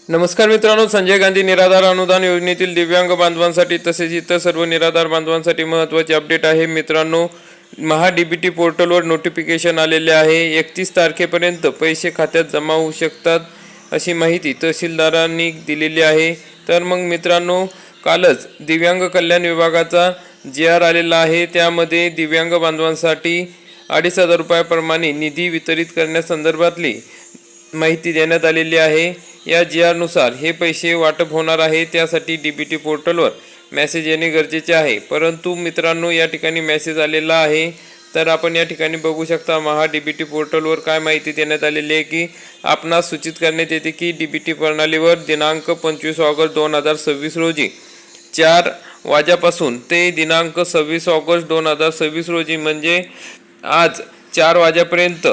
नमस्कार मित्रांनो, संजय गांधी निराधार अनुदान योजनेतील दिव्यांग बांधवांसाठी तसेच इतर सर्व निराधार बांधवांसाठी महत्त्वाचे अपडेट आहे। मित्रांनो, महा डीबीटी पोर्टलवर नोटिफिकेशन आलेले आहे। 31 तारखेपर्यंत पैसे खात्यात जमा होऊ शकतात अशी माहिती तहसीलदारांनी दिलेली आहे। तर मग मित्रांनो, कालच दिव्यांग कल्याण विभागाचा GR आलेला आहे। त्यामध्ये दिव्यांग बांधवांसाठी 2,500 रुपयाप्रमाणे निधी वितरित करण्यासंदर्भातली माहिती देण्यात आलेली आहे। या GR नुसार हे पैसे वाटप होणार आहे। त्यासाठी डीबीटी पोर्टलवर मेसेज येणे गरजेचे आहे। परंतु मित्रांनो, या ठिकाणी मेसेज आलेला आहे। तर आपण या ठिकाणी बघू शकता, महा डीबीटी पोर्टलवर काय माहिती देण्यात आलेली आहे की आपणास सूचित करण्यात येते की डीबीटी प्रणालीवर दिनांक 25 ऑगस्ट 2026 रोजी 4 वाजल्यापासून ते दिनांक 26 ऑगस्ट 2026 रोजी म्हणजे आज 4 वाजेपर्यंत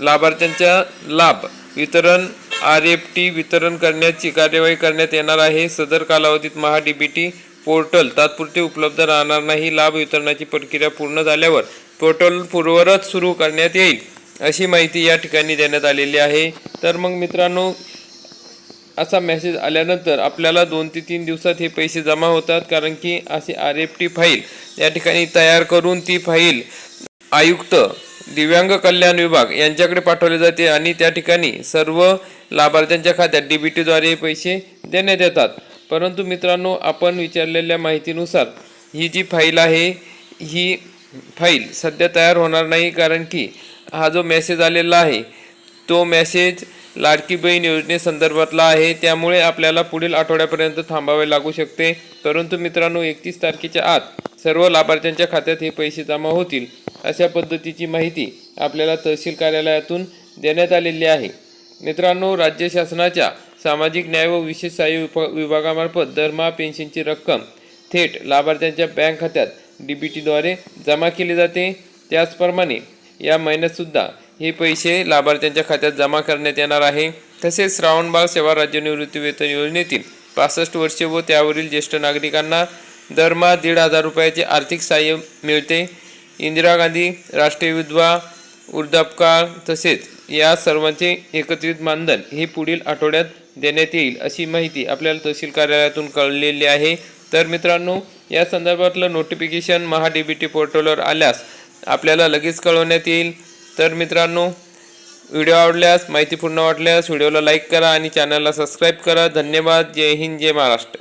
लाभार्थ्यांच्या लाभ वितरण RFT वितरण करण्याची कार्यवाही करण्यात येणार आहे। सदर कालावधीत महा डीबीटी पोर्टल तात्पुरते उपलब्ध राहणार नाही। लाभ वितरणाची प्रक्रिया पूर्ण झाल्यावर पोर्टल पूर्ववत सुरू करण्यात येईल अशी माहिती या ठिकाणी देण्यात आलेली आहे। तर मग मित्रांनो, असा मेसेज आल्यानंतर आपल्याला 2 ते 3 दिवसात हे पैसे जमा होतात, कारण की अशी RFT फाईल या ठिकाणी तयार करून ती फाईल आयुक्त दिव्यांग कल्याण विभाग यांच्याकडे पाठवले जाते आणि त्या ठिकाणी सर्व लाभार्थ्यांच्या खात्यात डीबीटीद्वारे पैसे देण्यात येतात। परंतु मित्रांनो, आपण विचारलेल्या माहितीनुसार ही जी फाईल आहे ही फाईल सध्या तयार होणार नाही, कारण की हा जो मेसेज आलेला आहे तो मेसेज लाडकी बहीण योजनेसंदर्भातला आहे। त्यामुळे आपल्याला पुढील आठवड्यापर्यंत थांबावे लागू शकते। परंतु मित्रांनो, 31 तारखेच्या आत सर्व लाभार्थ्यांच्या खात्यात हे पैसे जमा होतील अशा पद्धतीची माहिती आपल्याला तहसील कार्यालयातून देण्यात आलेली आहे। मित्रांनो, राज्य शासनाच्या सामाजिक न्याय व विशेष सहाय्य विभागामार्फत दरमहा पेन्शनची रक्कम थेट लाभार्थ्यांच्या बँक खात्यात डीबीटीद्वारे जमा केली जाते। त्याचप्रमाणे या महिन्यातसुद्धा हे पैसे लाभार्थ्यांच्या खात्यात जमा करण्यात येणार आहे। तसेच श्रावणबाळ सेवा राज्य निवृत्ती वेतन योजनेतील 65 वर्षे व त्यावरील ज्येष्ठ नागरिकांना दरमहा 1,500 रुपयाचे आर्थिक सहाय्य मिळते। इंदिरा गांधी राष्ट्रीय विधवा वृद्धापकाळ तसेच या सर्वांचे एकत्रित मानधन हे पुढील आठवड्यात देण्यात येईल अशी माहिती आपल्याला तहसील कार्यालयातून कळलेली आहे। तर मित्रांनो, या संदर्भातलं नोटिफिकेशन महा डीबीटी पोर्टलवर आल्यास आपल्याला लगेच कळवण्यात येईल। तर मित्रांनो, व्हिडिओ आवडल्यास, माहितीपूर्ण वाटल्यास व्हिडिओला लाईक करा आणि चॅनलला सबस्क्राईब करा। धन्यवाद। जय हिंद, जय महाराष्ट्र।